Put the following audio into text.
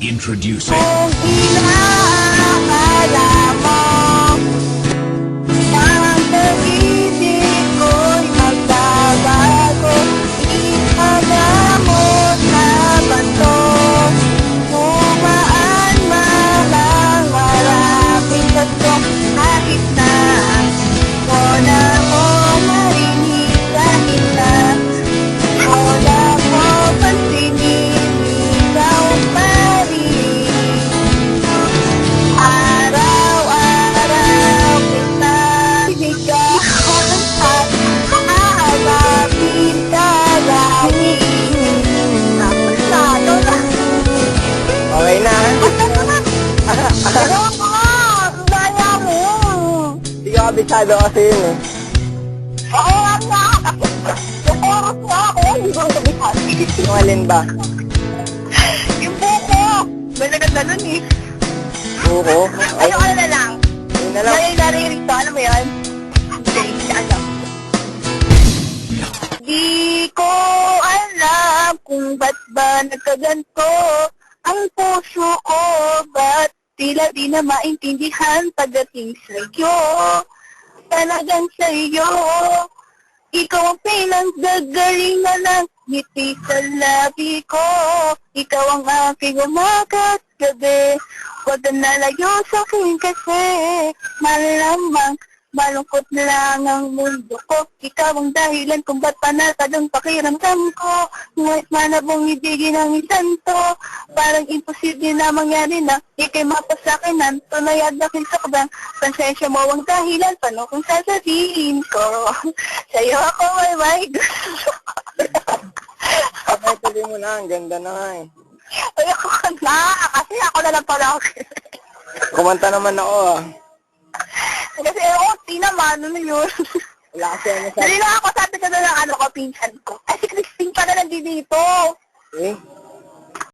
Introducing Kung inaakala mo ang pag-ibig ko'y magbabago, ipagdamot na bato, tumaan man ang maraming bato, kahit na wala mo marinig, kahit na wala mo pansinin, ikaw pa rin. Araw-araw kita binigawan at aabapin ka lagi. Napasado na. Okay na. Pasado na. Pero ako, daya mo. Hindi ka kabisado kasi yun eh. Oo nga. Yung oras nga ako, hindi ko sabihan. Yung alin ba? Yung buko. May naganda nun eh. Buko? Ay, Ano na lang? yun na lang. Naririto, alam mo yun? Hindi, alam. Di ko alam kung ba't ba nagkaganto ang puso ko, ba't tila di na maintindihan pagdating sa'yo. Talagang sa'yo, ikaw ang pinanggagalingan ng ngiti sa labi ko. Ikaw ang aking umagat gabi. Huwag ka nalayo sa akin kasi malamang malungkot lang ang mundo ko. Ikaw ang dahilan kung ba't panatag ang pakiramdam ko. Ngunit manabong ibigin ang isang to, parang imposible na mangyari na ikay mapasakinan. Tunay at aking sakdang, pasensya mo ang dahilan, paano kung sasabihin ko? Sa'yo ako may gusto. Okay, tuloy mo na. Ang ganda na nga eh. Ay, ako ka na, kasi ako na lang pala ako. Kumanta naman ako ah. Kasi OT naman, ano yun? Wala kasi ano sa... Dali lang ako, sabi ko na lang ano ko, pinsan ko. Ay, si Christine pa na nandito. Eh?